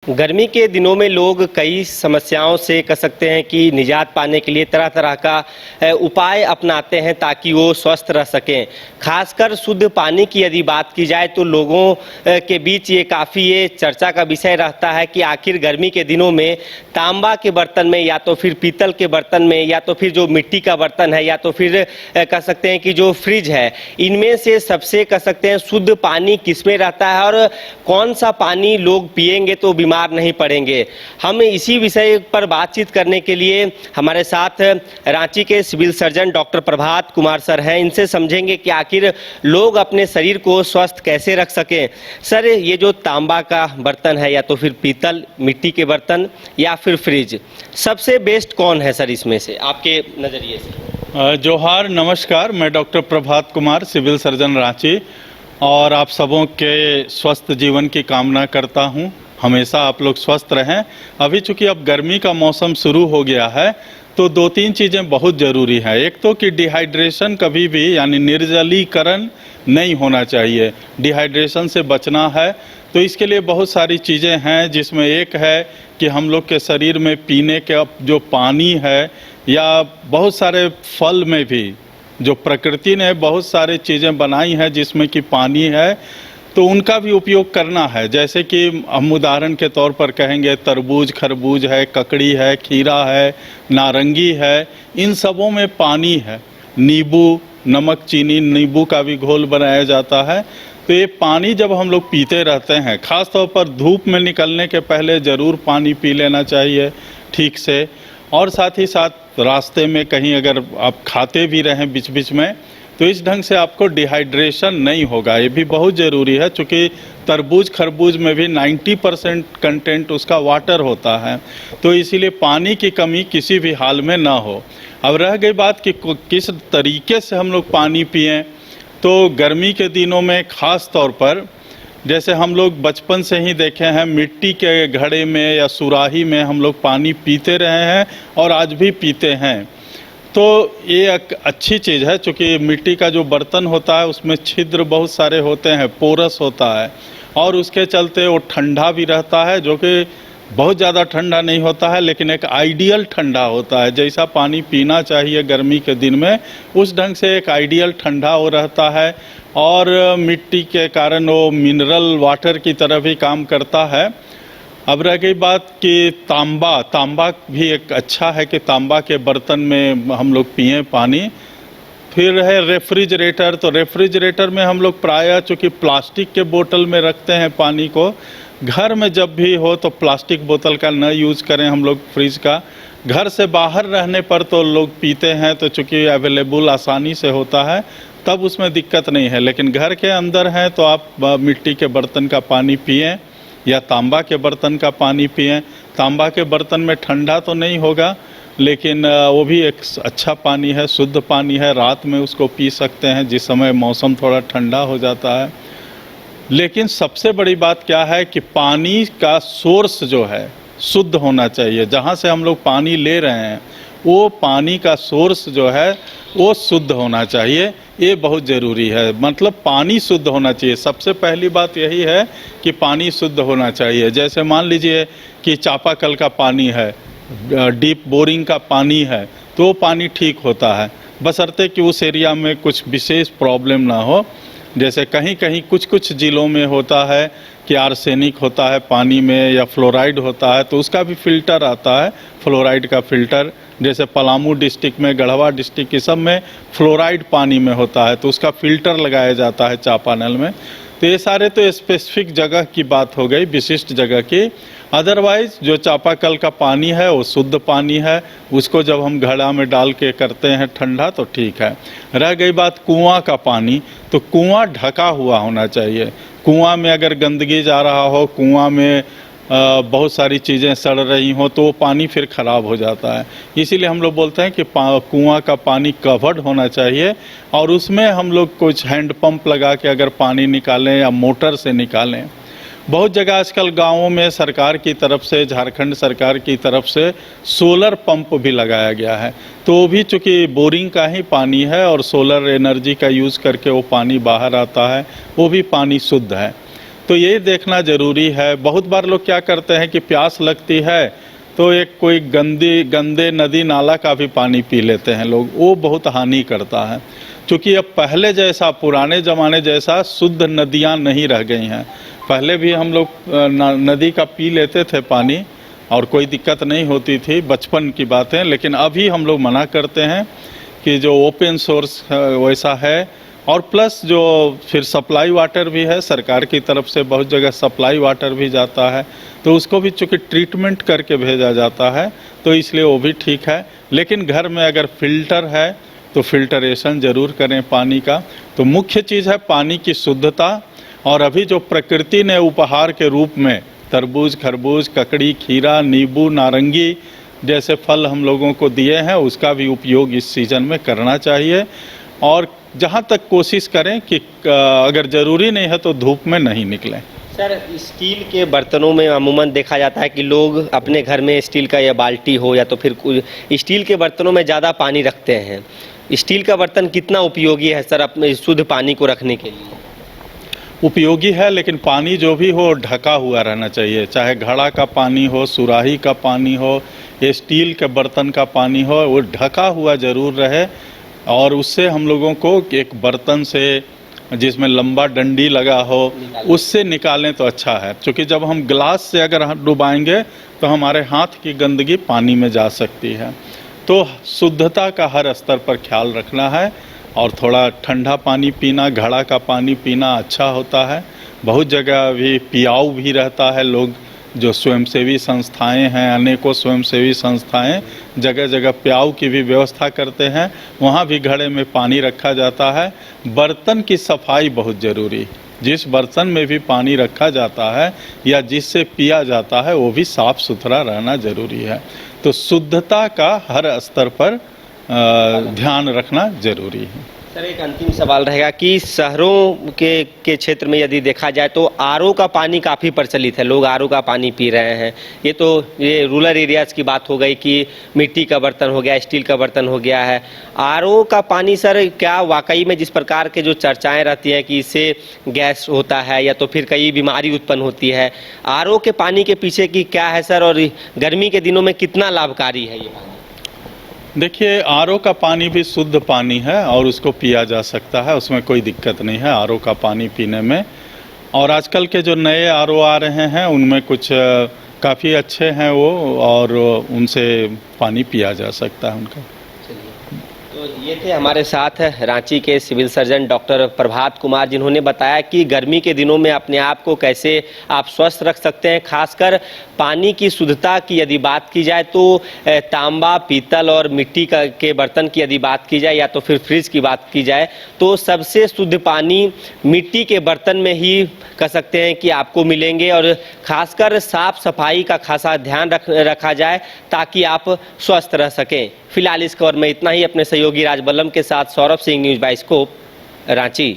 गर्मी के दिनों में लोग कई समस्याओं से कह सकते हैं कि निजात पाने के लिए तरह तरह का उपाय अपनाते हैं ताकि वो स्वस्थ रह सकें। खासकर शुद्ध पानी की यदि बात की जाए तो लोगों के बीच ये चर्चा का विषय रहता है कि आखिर गर्मी के दिनों में तांबा के बर्तन में या तो फिर पीतल के बर्तन में या तो फिर जो मिट्टी का बर्तन है या तो फिर कह सकते हैं कि जो फ्रिज है, इनमें से सबसे कह सकते हैं शुद्ध पानी किसमें रहता है और कौन सा पानी लोग पिएंगे तो बीमार नहीं पड़ेंगे। हम इसी विषय पर बातचीत करने के लिए हमारे साथ रांची के civil surgeon doctor Prabhat Kumar sir हैं। इनसे समझेंगे कि आखिर लोग अपने शरीर को स्वस्थ कैसे रख सकें। सर, ये जो तांबा का बर्तन है या तो फिर पीतल, मिट्टी के बर्तन या फिर फ्रिज, सबसे बेस्ट कौन है सर इसमें से आपके नज़रिए से? जोहार, नमस्कार। मैं doctor Prabhat Kumar, civil surgeon Ranchi, और आप सबों के स्वस्थ जीवन की कामना करता हूं। हमेशा आप लोग स्वस्थ रहें। अभी चूँकि अब गर्मी का मौसम शुरू हो गया है तो दो तीन चीज़ें बहुत ज़रूरी हैं। एक तो कि डिहाइड्रेशन कभी भी यानी निर्जलीकरण नहीं होना चाहिए, डिहाइड्रेशन से बचना है। तो इसके लिए बहुत सारी चीज़ें हैं, जिसमें एक है कि हम लोग के शरीर में पीने के जो पानी है, या बहुत सारे फल में भी जो प्रकृति ने बहुत सारी चीज़ें बनाई हैं जिसमें कि पानी है, तो उनका भी उपयोग करना है। जैसे कि हम उदाहरण के तौर पर कहेंगे तरबूज, खरबूज है, ककड़ी है, खीरा है, नारंगी है, इन सबों में पानी है। नींबू, नमक, चीनी, नींबू का भी घोल बनाया जाता है। तो ये पानी जब हम लोग पीते रहते हैं, ख़ास तौर पर धूप में निकलने के पहले ज़रूर पानी पी लेना चाहिए ठीक से। और साथ ही साथ रास्ते में कहीं अगर आप खाते भी रहें बीच बीच में, तो इस ढंग से आपको डिहाइड्रेशन नहीं होगा। ये भी बहुत ज़रूरी है, चूँकि तरबूज खरबूज में भी 90% कंटेंट उसका वाटर होता है। तो इसीलिए पानी की कमी किसी भी हाल में ना हो। अब रह गई बात कि किस तरीके से हम लोग पानी पिएं, तो गर्मी के दिनों में ख़ास तौर पर जैसे हम लोग बचपन से ही देखे हैं, मिट्टी के घड़े में या सुराही में हम लोग पानी पीते रहे हैं और आज भी पीते हैं। तो ये एक अच्छी चीज़ है, चूँकि मिट्टी का जो बर्तन होता है उसमें छिद्र बहुत सारे होते हैं, पोरस होता है, और उसके चलते वो ठंडा भी रहता है, जो कि बहुत ज़्यादा ठंडा नहीं होता है लेकिन एक आइडियल ठंडा होता है। जैसा पानी पीना चाहिए गर्मी के दिन में, उस ढंग से एक आइडियल ठंडा वो रहता है। और मिट्टी के कारण वो मिनरल वाटर की तरह भी काम करता है। अब रह गई बात कि तांबा भी एक अच्छा है कि तांबा के बर्तन में हम लोग पिएं पानी। फिर है रेफ्रिजरेटर, तो रेफ्रिजरेटर में हम लोग प्रायः चूँकि प्लास्टिक के बोतल में रखते हैं पानी को। घर में जब भी हो तो प्लास्टिक बोतल का न यूज़ करें हम लोग, फ्रिज का। घर से बाहर रहने पर तो लोग पीते हैं, तो चूँकि अवेलेबल आसानी से होता है तब उसमें दिक्कत नहीं है। लेकिन घर के अंदर हैं तो आप मिट्टी के बर्तन का पानी पिएं या तांबा के बर्तन का पानी पिएं। तांबा के बर्तन में ठंडा तो नहीं होगा, लेकिन वो भी एक अच्छा पानी है, शुद्ध पानी है। रात में उसको पी सकते हैं जिस समय मौसम थोड़ा ठंडा हो जाता है। लेकिन सबसे बड़ी बात क्या है कि पानी का सोर्स जो है शुद्ध होना चाहिए। जहाँ से हम लोग पानी ले रहे हैं वो पानी का सोर्स जो है वो शुद्ध होना चाहिए। ये बहुत ज़रूरी है, मतलब पानी शुद्ध होना चाहिए। सबसे पहली बात यही है कि पानी शुद्ध होना चाहिए। जैसे मान लीजिए कि चापाकल का पानी है, डीप बोरिंग का पानी है, तो वो पानी ठीक होता है, बशर्ते कि उस एरिया में कुछ विशेष प्रॉब्लम ना हो। जैसे कहीं कहीं कुछ ज़िलों में होता है कि आर्सेनिक होता है पानी में या फ्लोराइड होता है, तो उसका भी फ़िल्टर आता है, फ्लोराइड का फ़िल्टर। जैसे पलामू डिस्ट्रिक्ट में, गढ़वा डिस्ट्रिक्ट की सब में फ्लोराइड पानी में होता है, तो उसका फ़िल्टर लगाया जाता है चापानल में। तो ये सारे तो स्पेसिफिक जगह की बात हो गई, विशिष्ट जगह की। अदरवाइज़ जो चापाकल का पानी है वो शुद्ध पानी है। उसको जब हम घड़ा में डाल के करते हैं ठंडा तो ठीक है। रह गई बात कुआं का पानी, तो कुआं ढका हुआ होना चाहिए। कुआं में अगर गंदगी जा रहा हो, कुआं में बहुत सारी चीज़ें सड़ रही हों, तो वो पानी फिर ख़राब हो जाता है। इसीलिए हम लोग बोलते हैं कि कुआं का पानी कवर्ड होना चाहिए, और उसमें हम लोग कुछ हैंड पंप लगा के अगर पानी निकालें या मोटर से निकालें। बहुत जगह आजकल गाँवों में सरकार की तरफ से, झारखंड सरकार की तरफ से सोलर पंप भी लगाया गया है। तो वो भी चूँकि बोरिंग का ही पानी है और सोलर एनर्जी का यूज़ करके वो पानी बाहर आता है, वो भी पानी शुद्ध है। तो ये देखना ज़रूरी है। बहुत बार लोग क्या करते हैं कि प्यास लगती है तो एक कोई गंदे नदी नाला का भी पानी पी लेते हैं लोग, वो बहुत हानि करता है। क्योंकि अब पहले जैसा, पुराने ज़माने जैसा शुद्ध नदियाँ नहीं रह गई हैं। पहले भी हम लोग नदी का पी लेते थे पानी और कोई दिक्कत नहीं होती थी, बचपन की बातें। लेकिन अभी हम लोग मना करते हैं कि जो ओपन सोर्स वैसा है, और प्लस जो फिर सप्लाई वाटर भी है, सरकार की तरफ से बहुत जगह सप्लाई वाटर भी जाता है, तो उसको भी चूँकि ट्रीटमेंट करके भेजा जाता है, तो इसलिए वो भी ठीक है। लेकिन घर में अगर फिल्टर है तो फिल्टरेशन ज़रूर करें पानी का। तो मुख्य चीज़ है पानी की शुद्धता। और अभी जो प्रकृति ने उपहार के रूप में तरबूज, खरबूज, ककड़ी, खीरा, नींबू, नारंगी जैसे फल हम लोगों को दिए हैं, उसका भी उपयोग इस सीज़न में करना चाहिए। और जहाँ तक कोशिश करें कि अगर ज़रूरी नहीं है तो धूप में नहीं निकलें। सर, स्टील के बर्तनों में अमूमन देखा जाता है कि लोग अपने घर में स्टील का या बाल्टी हो या तो फिर स्टील के बर्तनों में ज़्यादा पानी रखते हैं। स्टील का बर्तन कितना उपयोगी है सर अपने शुद्ध पानी को रखने के लिए? उपयोगी है, लेकिन पानी जो भी हो ढका हुआ रहना चाहिए। चाहे घड़ा का पानी हो, सुराही का पानी हो, या स्टील के बर्तन का पानी हो, वो ढका हुआ ज़रूर रहे। और उससे हम लोगों को एक बर्तन से जिसमें लंबा डंडी लगा हो उससे निकालें तो अच्छा है। क्योंकि जब हम ग्लास से अगर डुबाएंगे तो हमारे हाथ की गंदगी पानी में जा सकती है। तो शुद्धता का हर स्तर पर ख्याल रखना है और थोड़ा ठंडा पानी पीना, घड़ा का पानी पीना अच्छा होता है। बहुत जगह भी पियाऊ भी रहता है। लोग जो स्वयंसेवी संस्थाएं हैं, अनेकों स्वयंसेवी संस्थाएं जगह जगह प्याऊ की भी व्यवस्था करते हैं, वहाँ भी घड़े में पानी रखा जाता है। बर्तन की सफाई बहुत ज़रूरी। जिस बर्तन में भी पानी रखा जाता है या जिससे पिया जाता है वो भी साफ़ सुथरा रहना ज़रूरी है। तो शुद्धता का हर स्तर पर ध्यान रखना ज़रूरी है। सर, एक अंतिम सवाल रहेगा कि शहरों के क्षेत्र में यदि देखा जाए तो आरओ का पानी काफ़ी प्रचलित है, लोग आरओ का पानी पी रहे हैं। ये रूरल एरियाज़ की बात हो गई कि मिट्टी का बर्तन हो गया, स्टील का बर्तन हो गया है। आरओ का पानी सर क्या वाकई में जिस प्रकार के जो चर्चाएं रहती हैं कि इससे गैस होता है या तो फिर कई बीमारी उत्पन्न होती है, आरओ के पानी के पीछे की क्या है सर, और गर्मी के दिनों में कितना लाभकारी है ये पानी? देखिए, आरओ का पानी भी शुद्ध पानी है और उसको पिया जा सकता है, उसमें कोई दिक्कत नहीं है आरओ का पानी पीने में। और आजकल के जो नए आरओ आ रहे हैं उनमें कुछ काफ़ी अच्छे हैं वो, और उनसे पानी पिया जा सकता है उनका। तो ये थे हमारे साथ रांची के civil surgeon doctor Prabhat Kumar, जिन्होंने बताया कि गर्मी के दिनों में अपने आप को कैसे आप स्वस्थ रख सकते हैं। खासकर पानी की शुद्धता की यदि बात की जाए तो तांबा, पीतल और मिट्टी के बर्तन की यदि बात की जाए या तो फिर फ्रिज की बात की जाए तो सबसे शुद्ध पानी मिट्टी के बर्तन में ही कह सकते हैं कि आपको मिलेंगे। और खासकर साफ सफाई का खासा ध्यान रखा जाए ताकि आप स्वस्थ रह सकें। फिलहाल इस खबर में इतना ही। अपने सहयोगी राजबल्लम के साथ सौरभ सिंह, न्यूज़ बाइस्कोप, रांची।